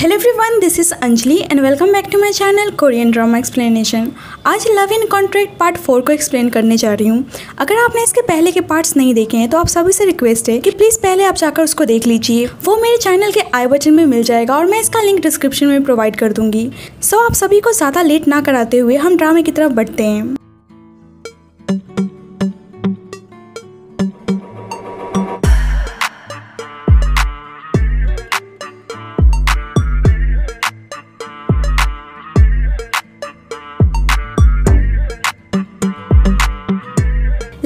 Hello everyone, this is Anjali and welcome back to my channel Korean drama explanation. आज love in contract part 4 को explain करने जा रही हूँ। अगर आपने इसके पहले के पार्ट्स नहीं देखे हैं तो आप सभी से रिक्वेस्ट है कि प्लीज़ पहले आप जाकर उसको देख लीजिए। वो मेरे चैनल के आई बटन में मिल जाएगा और मैं इसका लिंक डिस्क्रिप्शन में प्रोवाइड कर दूँगी। सो आप सभी को ज़्यादा लेट ना कराते हुए हम ड्रामे की तरफ बढ़ते हैं।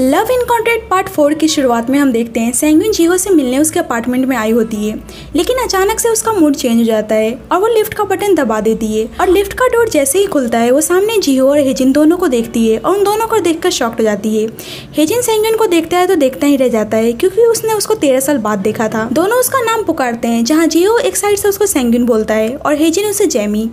लव इन कॉन्ट्रैक्ट पार्ट 4 की शुरुआत में हम देखते हैं सेंगविन जिहो से मिलने उसके अपार्टमेंट में आई होती है, लेकिन अचानक से उसका मूड चेंज हो जाता है और वो लिफ्ट का बटन दबा देती है और लिफ्ट का डोर जैसे ही खुलता है वो सामने जिहो और हेजिन दोनों को देखती है और उन दोनों को देखकर शॉक्ड हो जाती है। हेजिन सेंगविन को देखता है तो देखता ही रह जाता है क्योंकि उसने उसको 13 साल बाद देखा था। दोनों उसका नाम पुकारते हैं, जहाँ जिहो एक साइड से उसको सेंगविन बोलता है और हेजिन उसे जैमी,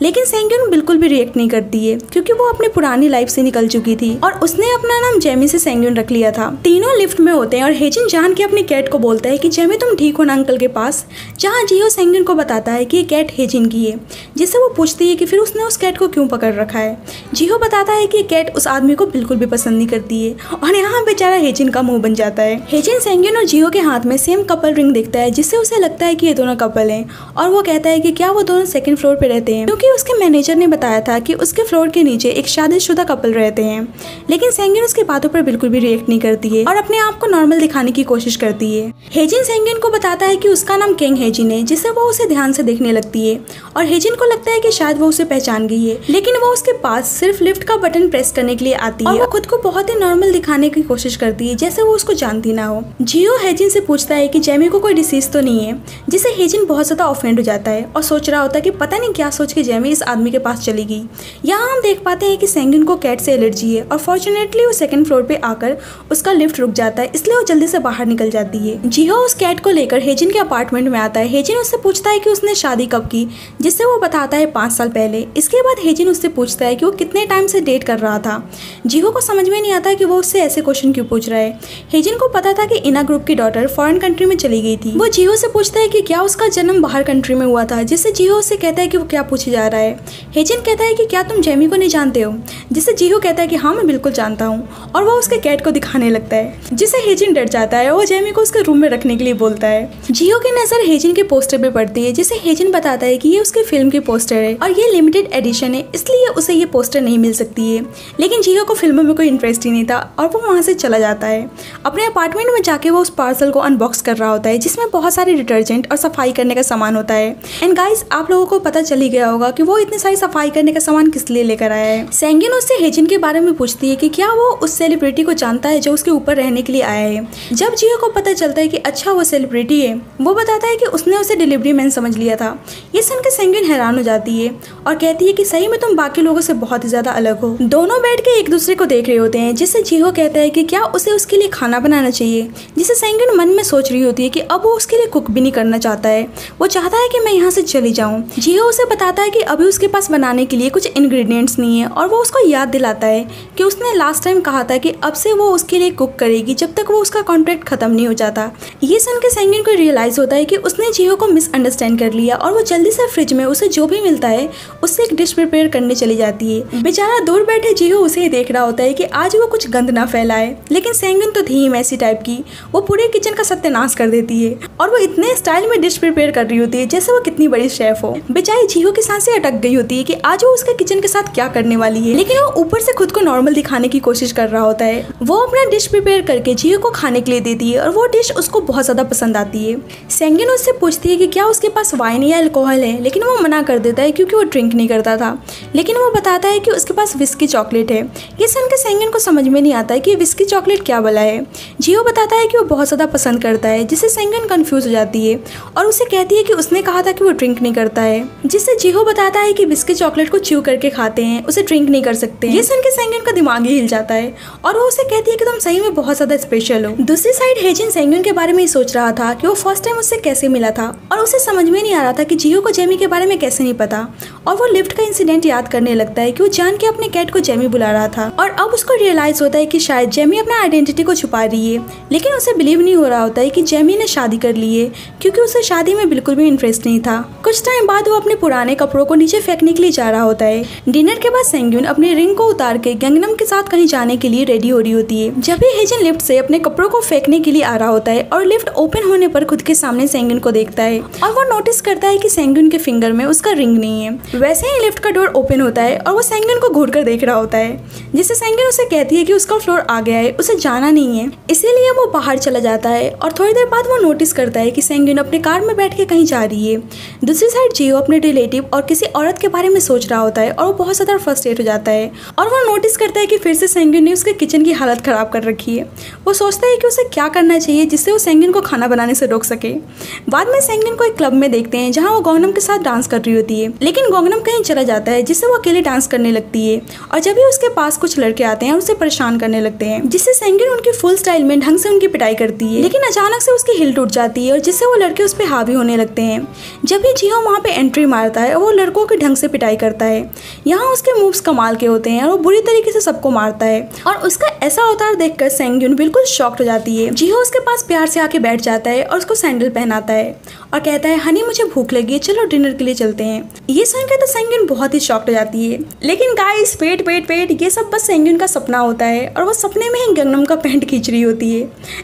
लेकिन सेंगविन बिल्कुल भी रिएक्ट नहीं करती है क्योंकि वो अपनी पुरानी लाइफ से निकल चुकी थी और उसने अपना नाम जैमी से सेंगविन रख लिया था। तीनों लिफ्ट में होते हैं और हेजिन जान के अपनी कैट को बोलता है कि जैमी तुम ठीक हो ना अंकल के पास, जहाँ जिहो सेंगविन को बताता है कि ये कैट हेजिन की है, जिससे वो पूछती है कि फिर उसने उस कैट को क्यों पकड़ रखा है। जिहो बताता है कि कैट उस आदमी को बिल्कुल भी पसंद नहीं करती है और यहाँ बेचारा हेजिन का मुंह बन जाता है। हेजिन सेंगविन और जिहो के हाथ में सेम कपल रिंग देखता है, जिससे उसे लगता है कि ये दोनों कपल हैं और वो कहता है कि क्या वो दोनों सेकंड फ्लोर पे रहते हैं, क्योंकि उसके मैनेजर ने बताया था कि उसके फ्लोर के नीचे एक शादीशुदा कपल रहते हैं। लेकिन सेंगविन उसकी बातों पर बिल्कुल भी रिएक्ट नहीं करती है और अपने आप को नॉर्मल दिखाने की कोशिश करती है। हेजिन सेंगविन को बताता है कि उसका नाम किंग हेजिन है, जिससे वो उसे ध्यान से देखने लगती है और हेजिन को लगता है कि शायद वो उसे पहचान गई है, लेकिन वो उसके पास सिर्फ लिफ्ट का बटन प्रेस करने के लिए आती है और वो खुद को बहुत ही नॉर्मल दिखाने की कोशिश करती है, जैसे वो उसको जानती ना हो। जियो हेजिन से पूछता है कि जैमी को कोई डिसीज तो नहीं है, जिससे हेजिन बहुत ज्यादा ऑफेंड हो जाता है और सोच रहा होता है कि पता नहीं क्या सोच के जैमी इस आदमी के पास चली गई। यहाँ हम देख पाते हैं कि सेंगविन को कैट से एलर्जी है और फॉर्चुनेटली वो सेकंड फ्लोर पे आकर उसका लिफ्ट रुक जाता है, इसलिए वो जल्दी से बाहर निकल जाती है। जिहो उस कैट को लेकर हेजिन के अपार्टमेंट में आता है। हेजिन उससे पूछता है कि उसने शादी कब की, जिससे वो बताता है 5 साल पहले। इसके बाद हेजिन उससे पूछता है कि वो कितने टाइम से डेट कर रहा था। जिहो को समझ में नहीं आता कि वो उससे ऐसे क्वेश्चन क्यों पूछ रहा है। हेजिन को पता था कि इना ग्रुप की डॉटर फॉरेन कंट्री में चली गई थी। वो जिहो से पूछता है कि क्या उसका जन्म बाहर कंट्री में हुआ था, जिससे जिहो उससे कहता है कि वो क्या पूछे जा रहा है। हेजिन कहता है कि क्या तुम जैमी को नहीं जानते हो, जिससे जिहो कहता है कि हाँ मैं बिल्कुल जानता हूँ और वो उसके कैट को दिखाने लगता है, जिससे हेजिन डर जाता है और वो जैमी को उसके रूम में रखने के लिए बोलता है। जिहो की नजर हेजिन के पोस्टर पे पड़ती है, जिसे हेजिन बताता है कि ये उसकी फिल्म की पोस्टर है और ये लिमिटेड एडिशन है, इसलिए उसे ये पोस्टर नहीं मिल सकती है। लेकिन जिहो को फिल्मों में कोई इंटरेस्ट ही नहीं था और वो वहाँ से चला जाता है। अपने अपार्टमेंट में जाके वो उस पार्सल को अनबॉक्स कर रहा होता है, जिसमें बहुत सारे डिटर्जेंट और सफाई करने का सामान होता है। एंड गाइस, आप लोगों को पता चल ही गया होगा कि वो इतनी सारी सफाई करने का सामान किस लिए लेकर आया है। सेंगविन उससे हेजिन के बारे में पूछती है कि क्या वो उस सेलिब्रिटी को जानता है जो उसके ऊपर रहने के लिए आया है। जब जियो को पता चलता है कि अच्छा वो सेलिब्रिटी है, वो बताता है कि उसने उसे डिलीवरी मैन समझ लिया था। ये सुनकर सेंगविन हैरान हो जाती है और कहती है कि सही में तुम बाकी लोगों से बहुत ही ज्यादा अलग हो। दोनों बैठ के एक दूसरे को देख रहे होते हैं, जिससे जियो कहता है कि क्या उसे उसके लिए खाना बनाना चाहिए, जिससे सेंगविन मन में सोच रही होती है कि अब वो उसके लिए कुक भी नहीं करना चाहता है। वो चाहता है कि मैं यहाँ से चली जाऊँ। जियो उसे बताता है कि अभी उसके पास बनाने के लिए कुछ इंग्रेडिएंट्स नहीं है और वो उसको याद दिलाता है कि उसने लास्ट टाइम कहा था कि अब से वो उसके लिए कुक करेगी जब तक वो उसका कॉन्ट्रैक्ट खत्म नहीं हो जाता। ये सुन के सेंगविन को रियलाइज होता है कि उसने जियो को मिसअंडरस्टैंड कर लिया और वो जल्दी से फ्रिज में उसे जो भी मिलता है उससे एक डिश प्रिपेयर करने चली जाती है। बेचारा दूर बैठे जियो उसे ही देख रहा होता है कि आज वो कुछ गंद ना फैलाए, लेकिन सेंगविन तो थी ही मैसी टाइप की। वो पूरे किचन का सत्यानाश कर देती है और वो इतने स्टाइल में डिश प्रिपेयर कर रही होती है जैसे वो कितनी बड़ी शेफ हो। बेचारी जियो की सांसें अटक गई होती है कि आज वो उसके किचन के साथ क्या करने वाली है, लेकिन वो ऊपर से खुद को नॉर्मल दिखाने की कोशिश कर रहा होता है। वो अपना डिश प्रिपेयर करके जियो को खाने के लिए देती है और वो डिश उसको बहुत ज्यादा पसंद आती है। सेंगविन उससे पूछती है कि क्या उसके पास वाइन या अल्कोहल है, लेकिन वो मना कर देता है क्योंकि वो ड्रिंक नहीं करता था। लेकिन वो बताता है कि उसके पास विस्की चॉकलेट है। ये सुनकर सेंगविन को समझ में नहीं आता है कि विस्की चॉकलेट क्या भला है। जियो बताता है कि वो बहुत ज्यादा पसंद करता है, जिससे सेंगविन कंफ्यूज हो जाती है और उसे कहती है कि उसने कहा था कि वो ड्रिंक नहीं करता है, जिससे जियो बताता है कि विस्की चॉकलेट को च्यू करके खाते हैं, उसे ड्रिंक नहीं कर सकते। ये सुन के सेंगविन का दिमाग ही हिल जाता है और वो उसे कहती है कि तुम सही में बहुत ज्यादा स्पेशल हो। दूसरी साइड हेजिन सेंगविन के बारे में ही सोच रहा था कि वो फर्स्ट टाइम उससे कैसे मिला था और उसे समझ में नहीं आ रहा था कि जियो को जेमी के बारे में कैसे नहीं पता और वो लिफ्ट का इंसिडेंट याद करने लगता है कि वो जान के अपने कैट को जेमी बुला रहा था। और अब उसको रियलाइज होता है कि शायद जेमी अपना आइडेंटिटी को छुपा रही है, लेकिन उसे बिलीव नहीं हो रहा होता है कि जेमी ने शादी कर ली है, क्योंकि उसे शादी में बिल्कुल भी इंटरेस्ट नहीं था। कुछ टाइम बाद वो अपने पुराने कपड़ों को नीचे फेंकने के लिए जा रहा होता है। डिनर के बाद सेंग्यून अपने रिंग को उतार के गंगनम के साथ कहीं जाने के लिए रेडी हो रही होती है। जब भी हेजन लिफ्ट से अपने कपड़ों को फेंकने के लिए आ रहा होता है और लिफ्ट ओपन होने पर खुद के सामने सेंग्यून को देखता है और वो नोटिस करता है कि सेंग्यून के फिंगर में उसका रिंग नहीं है। वैसे ही लिफ्ट का डोर ओपन होता है और वो सेंग्यून को घूर कर देख रहा होता है, जिससे सेंग्यून उसे कहती है कि उसका फ्लोर आ गया है, उसे जाना नहीं है, इसीलिए वो बाहर चला जाता है। और थोड़ी देर बाद वो नोटिस करता है कि सेंग्यून अपने कार में बैठ के कहीं जा रही है। दूसरी साइड जियो अपने रिलेटिव और किसी औरत के बारे में सोच रहा होता है और वो बहुत ज्यादा फ्रस्ट्रेट हो जाता है और वो नोटिस करता है कि फिर से सेंग्यून ने उसके किचन की हालत खराब कर रखी है। वो सोचता है कि उसे क्या करना चाहिए जिससे वो सेंग्यून को खाना बनाने से रोक सके। बाद में सेंग्यून को एक क्लब में देखते हैं जहाँ वो गोंगनम के साथ डांस कर रही होती है, लेकिन गोंगनम कहीं चला जाता है जिससे वो अकेले डांस करने लगती है। और जब भी उसके पास कुछ लड़के आते हैं और उसे परेशान करने लगते हैं, जिससे सेंग्यून उनकी फुल स्टाइल में ढंग से उनकी पिटाई करती है, लेकिन अचानक से उसकी हिल टूट जाती है और जिससे वो लड़के उस पर हावी होने लगते हैं। जब भी जियो वहाँ पे एंट्री मारता है और वो लड़कों की ढंग से पिटाई करता है। यहाँ उसके मूव्स कमाल के होते हैं और वो बुरी तरीके से सबको मारता है और उसका ऐसा अवतार देखकर सेंग्यून बिल्कुल शॉक्ड हो जाती है। जियो उसके पास प्यार से आके बैठ जाता है और उसको सैंडल पहनाता है और कहता है, हनी मुझे भूख लगी है, चलो डिनर के लिए चलते हैं। ये सुनकर तो सेंग्यून बहुत ही शॉक्ड हो जाती है, लेकिन गाइस वेट ये सब बस सेंग्यून का सपना होता है और वो सपने में ही गंगनम का पैंट खींच रही होती है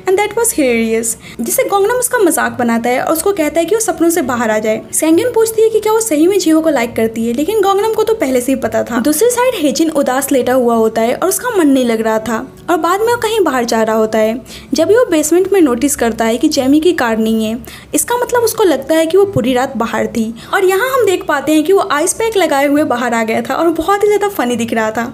एंड दैट वाज हिलेरियस, जिससे गंगनम उसका मजाक बनाता है और उसको कहता है कि वो सपनों से बाहर आ जाए। सेंग्यून पूछती है कि क्या वो सही में जियो को लाइक करती है, लेकिन गंगनम को तो पहले से ही पता था। दूसरी साइड हेजिन उदास लेटा हुआ होता है और उसका मन नहीं लग रहा था और बाद में वो कहीं बाहर जा रहा होता है। जब भी वो बेसमेंट में नोटिस करता है कि जेमी की कार नहीं है, इसका मतलब उसको लगता है कि वो पूरी रात बाहर थी। और यहाँ हम देख पाते हैं कि वो आइस पैक लगाए हुए बाहर आ गया था और बहुत ही ज़्यादा फनी दिख रहा था।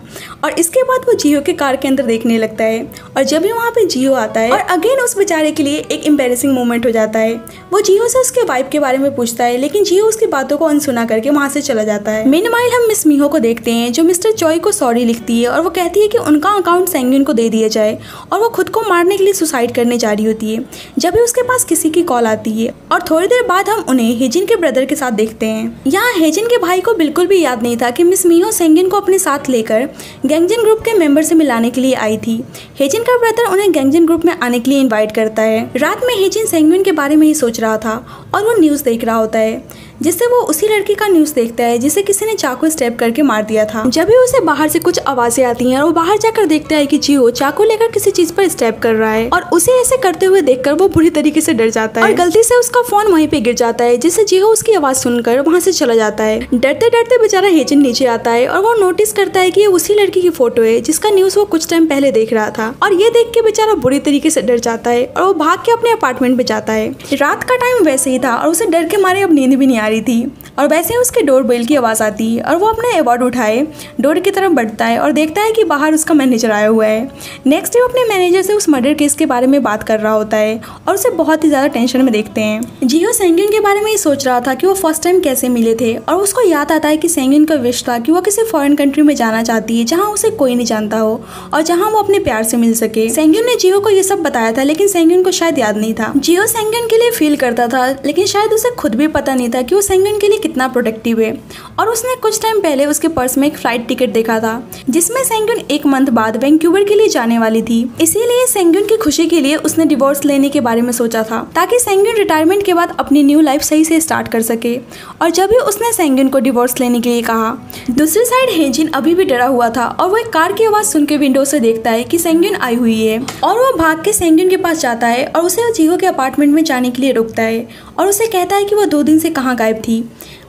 और इसके बाद वो जियो के कार के अंदर देखने लगता है और जब भी वहाँ पे जियो आता है और अगेन उस बेचारे के लिए एक एम्बैरेसिंग मोमेंट हो जाता है। वो जियो से उसके वाइफ के बारे में पूछता है, लेकिन जियो उसकी बातों को अनसुना करके वहाँ से चला जाता है। मीनवाइल हम मिस मीहो को देखते हैं जो मिस्टर चॉय को सॉरी लिखती है और वो कहती है कि उनका अकाउंट सेंग्यून को दे दिया जाए और वो खुद को मारने के लिए सुसाइड करने जा रही होती है जब भी उसके पास किसी की कॉल आती है। और थोड़ी देर बाद हम उन्हें हेजिन के ब्रदर के साथ देखते हैं। यहाँ हेजिन के भाई को बिल्कुल भी याद नहीं था कि मिस मीहो सेंग्यून को अपने साथ लेकर गैंगजिन ग्रुप के मेंबर से मिलाने के लिए आई थी। हेजिन का ब्रदर उन्हें गैंगजिन ग्रुप में आने के लिए इनवाइट करता है। रात में हेजिन सेंग्यून के बारे में ही सोच रहा था और वो न्यूज़ देख रहा होता है, जिससे वो उसी लड़की का न्यूज़ देखता है जिसे किसी ने चाकू स्टेप करके मार दिया था। जब भी उसे बाहर से कुछ आवाजें आती हैं और वो बाहर जाकर देखता है कि जियो चाकू लेकर किसी चीज पर स्टेप कर रहा है और उसे ऐसे करते हुए देखकर वो बुरी तरीके से डर जाता है और गलती से उसका फोन वहीं पे गिर जाता है, जिससे जियो उसकी आवाज सुनकर वहां से चला जाता है। डरते डरते बेचारा हेजिन नीचे आता है और वो नोटिस करता है कि ये उसी लड़की की फोटो है जिसका न्यूज़ वो कुछ टाइम पहले देख रहा था। और ये देख के बेचारा बुरी तरीके से डर जाता है और वो भाग के अपने अपार्टमेंट में जाता है। रात का टाइम वैसे ही था और उसे डर के मारे अब नींद भी नहीं आ रही थी और वैसे ही उसके डोर बेल की आवाज़ आती है और वो अपने अवार्ड उठाए डोर की तरफ बढ़ता है और देखता है कि बाहर उसका मैनेजर आया हुआ है। नेक्स्ट डे वो अपने मैनेजर से उस मर्डर केस के बारे में बात कर रहा होता है और उसे बहुत ही ज़्यादा टेंशन में देखते हैं। जियो सेंग्यून के बारे में ही सोच रहा था कि वो फर्स्ट टाइम कैसे मिले थे और उसको याद आता है कि सेंग्यून का विश था कि वो किसी फॉरेन कंट्री में जाना चाहती है जहाँ उसे कोई नहीं जानता हो और जहाँ वो अपने प्यार से मिल सके। सेंग्यून ने जियो को ये सब बताया था, लेकिन सेंग्यून को शायद याद नहीं था। जियो सेंग्यून के लिए फील करता था, लेकिन शायद उसे खुद भी पता नहीं था कि वो सेंग्यून के लिए कितना प्रोटेक्टिव है। और उसने कुछ टाइम पहले उसके पर्स में एक फ्लाइट टिकट देखा था जिसमें सेंग्यून 1 मंथ बाद वैंकूवर के लिए जाने वाली थी। इसीलिए सेंग्यून की खुशी के लिए उसने डिवोर्स लेने के बारे में सोचा था ताकि सेंग्यून रिटायरमेंट के बाद अपनी न्यू लाइफ सही से स्टार्ट कर सके। और जब भी उसने सेंग्यून को डिवोर्स लेने के लिए कहा, दूसरी साइड हेजिन अभी भी डरा हुआ था और वो एक कार की आवाज सुन के विंडो से देखता है कि सेंग्यून आई हुई है और वो भाग के सेंग्यून के पास जाता है और उसे जियो के अपार्टमेंट में जाने के लिए रोकता है और उसे कहता है कि वो 2 दिन से कहाँ गायब थी,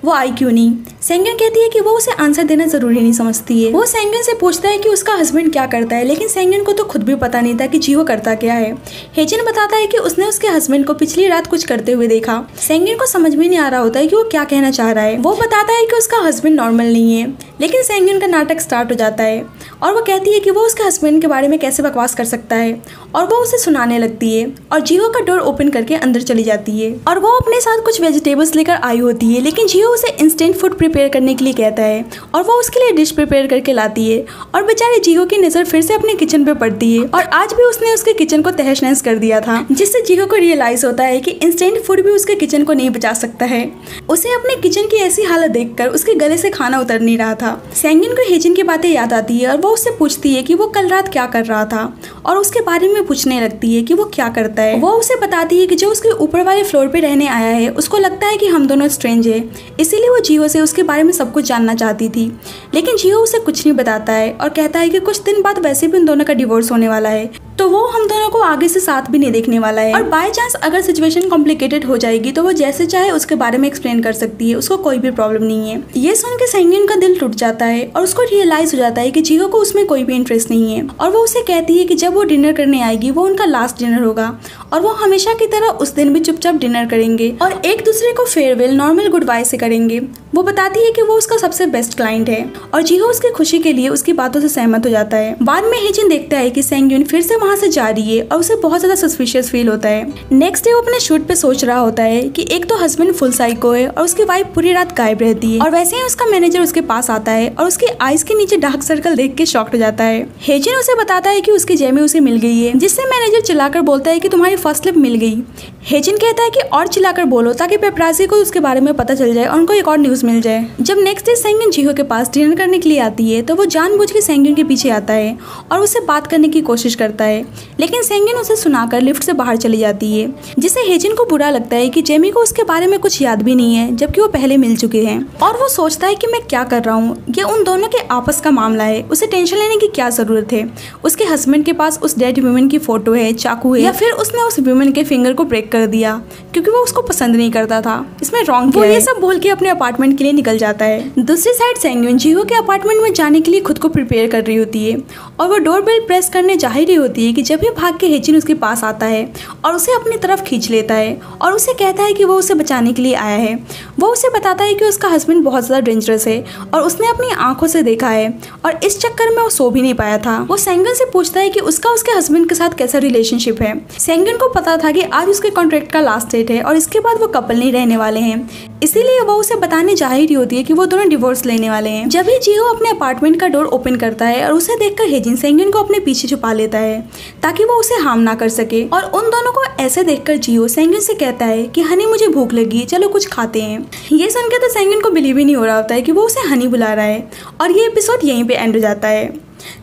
वो आई क्यों नहीं। सेंग्यून कहती है कि वो उसे आंसर देना जरूरी नहीं समझती है। वो सेंग्यून से पूछता है कि उसका हस्बैंड क्या करता है, लेकिन सेंग्यून को तो खुद भी पता नहीं था कि जियो करता क्या है। हेजिन बताता है कि उसने उसके हस्बैंड को पिछली रात कुछ करते हुए देखा। सेंग्यून को समझ में नहीं आ रहा होता है कि वो क्या कहना चाह रहा है। वो बताता है कि उसका हस्बैंड नॉर्मल नहीं है, लेकिन सेंग्यून का नाटक स्टार्ट हो जाता है और वो कहती है कि वो उसके हस्बैंड के बारे में कैसे बकवास कर सकता है और वो उसे सुनाने लगती है और जियो का डोर ओपन करके अंदर चली जाती है और वो अपने साथ कुछ वेजिटेबल्स लेकर आई होती है, लेकिन जियो जियो उसे इंस्टेंट फूड प्रिपेयर करने के लिए कहता है और वो उसके लिए डिश प्रिपेयर करके लाती है और बेचारे जियो की नज़र फिर से अपने किचन पे पड़ती है और आज भी उसने उसके किचन को तहस नहस कर दिया था, जिससे जियो को रियलाइज होता है कि इंस्टेंट फूड भी उसके किचन को नहीं बचा सकता है। उसे अपने किचन की ऐसी हालत देखकर उसके गले से खाना उतर नहीं रहा था। सेंगिन को हेजिन की बातें याद आती है और वो उससे पूछती है कि वो कल रात क्या कर रहा था और उसके बारे में पूछने लगती है कि वो क्या करता है। वो उसे बताती है कि जो उसके ऊपर वाले फ्लोर पे रहने आया है उसको लगता है कि हम दोनों स्ट्रेंज है, इसीलिए वो जियो से उसके बारे में सब कुछ जानना चाहती थी। लेकिन जियो उसे कुछ नहीं बताता है और कहता है कि कुछ दिन बाद वैसे भी उन दोनों का डिवोर्स होने वाला है, तो वो हम दोनों को आगे से साथ भी नहीं देखने वाला है और बाय चांस अगर सिचुएशन कॉम्प्लिकेटेड हो जाएगी तो वो जैसे चाहे उसके बारे में एक्सप्लेन कर सकती है, उसको कोई भी प्रॉब्लम नहीं है। ये सुन के सेंगिन का दिल टूट जाता है और उसको रियलाइज हो जाता है कि जियो को उसमें कोई भी इंटरेस्ट नहीं है और वो उसे कहती है कि जब वो डिनर करने आएगी वो उनका लास्ट डिनर होगा और वो हमेशा की तरह उस दिन भी चुपचाप डिनर करेंगे और एक दूसरे को फेयरवेल नॉर्मल गुड बाय से करेंगे। वो बताती है कि वो उसका सबसे बेस्ट क्लाइंट है और जियो उसकी खुशी के लिए उसकी बातों से सहमत हो जाता है। बाद में हेजिन देखता है कि सेंगिन फिर से वहाँ से जा रही है और उसे बहुत ज्यादा सस्पिशियस फील होता है। नेक्स्ट डे वो अपने शूट पे सोच रहा होता है कि एक तो हस्बैंड फुल साइको है और उसकी वाइफ पूरी रात गायब रहती है और वैसे ही उसका मैनेजर उसके पास आता है और उसकी आईज के नीचे डार्क सर्कल देख के शॉक्ड हो जाता है। हेजिन उसे बताता है कि उसकी जेमी उसे मिल गई है, जिससे मैनेजर चिल्लाकर बोलता है कि तुम्हारी फर्स्ट स्लिप मिल गई। हेजिन कहता है कि और चिल्लाकर बोलो ताकि पेपराजी को उसके बारे में पता चल जाए और उनको एक और न्यूज मिल जाए। जब नेक्स्ट डे सेंगिन जियो के पास डिनर करने के लिए आती है तो वो जानबूझ के सेंगिन के पीछे आता है और उससे बात करने की कोशिश करता है, लेकिन सेंगिन उसे सुनाकर लिफ्ट से बाहर चली जाती है, जिससे हेजिन को बुरा लगता है कि जेमी को उसके बारे में कुछ याद भी नहीं है जबकि वो पहले मिल चुके हैं और वो सोचता है कि मैं क्या कर रहा हूँ, ये उन दोनों के आपस का मामला है, उसे टेंशन लेने की क्या जरूरत है। उसके हस्बैंड के पास उस डेड वुमेन की फोटो है, चाकू है, या फिर उसने उस वुमेन के फिंगर को ब्रेक कर दिया क्योंकि वो उसको पसंद नहीं करता था, इसमें रॉन्ग क्या है? वो ये सब बोल के अपने अपार्टमेंट के लिए निकल जाता है। दूसरी साइड सेंगिन जियो के अपार्टमेंट में जाने के लिए खुद को प्रिपेयर कर रही होती है और वो डोरबेल प्रेस करने जा ही रही होती है कि जब ये भाग के हेजिन उसके पास आता है और उसे अपनी तरफ खींच लेता है और उसे कहता है कि वो उसे बचाने के लिए आया है। वो उसे बताता है कि उसका हस्बैंड बहुत ज़्यादा डेंजरस है और उसने अपनी आंखों से देखा है और इस चक्कर में वो सो भी नहीं पाया था। वो सेंगिन से पूछता है कि उसका उसके हस्बैंड के साथ कैसा रिलेशनशिप है। सेंगिन को पता था कि आज उसके कॉन्ट्रैक्ट का लास्ट डेट है और इसके बाद वो कपल नहीं रहने वाले हैं, इसीलिए वो उसे बताने जा ही रही होती है कि वो दोनों डिवोर्स लेने वाले हैं। जब ही जियो अपने अपार्टमेंट का डोर ओपन करता है और उसे देखकर हेजिन सेंगिन को अपने पीछे छुपा लेता है ताकि वो उसे हार्म ना कर सके और उन दोनों को ऐसे देखकर जियो सेंगिन से कहता है कि हनी मुझे भूख लगी, चलो कुछ खाते हैं। ये सुनकर तो सेंगिन को बिलीव ही नहीं हो रहा होता है कि वो उसे हनी बुला रहा है और ये एपिसोड यहीं पे एंड हो जाता है।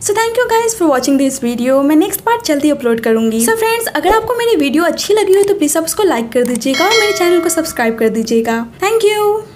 So thank you guys for watching this video. मैं नेक्स्ट पार्ट जल्दी अपलोड करूंगी। सो फ्रेंड्स, अगर आपको मेरी वीडियो अच्छी लगी हो तो प्लीज़ आप उसको लाइक कर दीजिएगा और मेरे चैनल को सब्सक्राइब कर दीजिएगा। Thank you.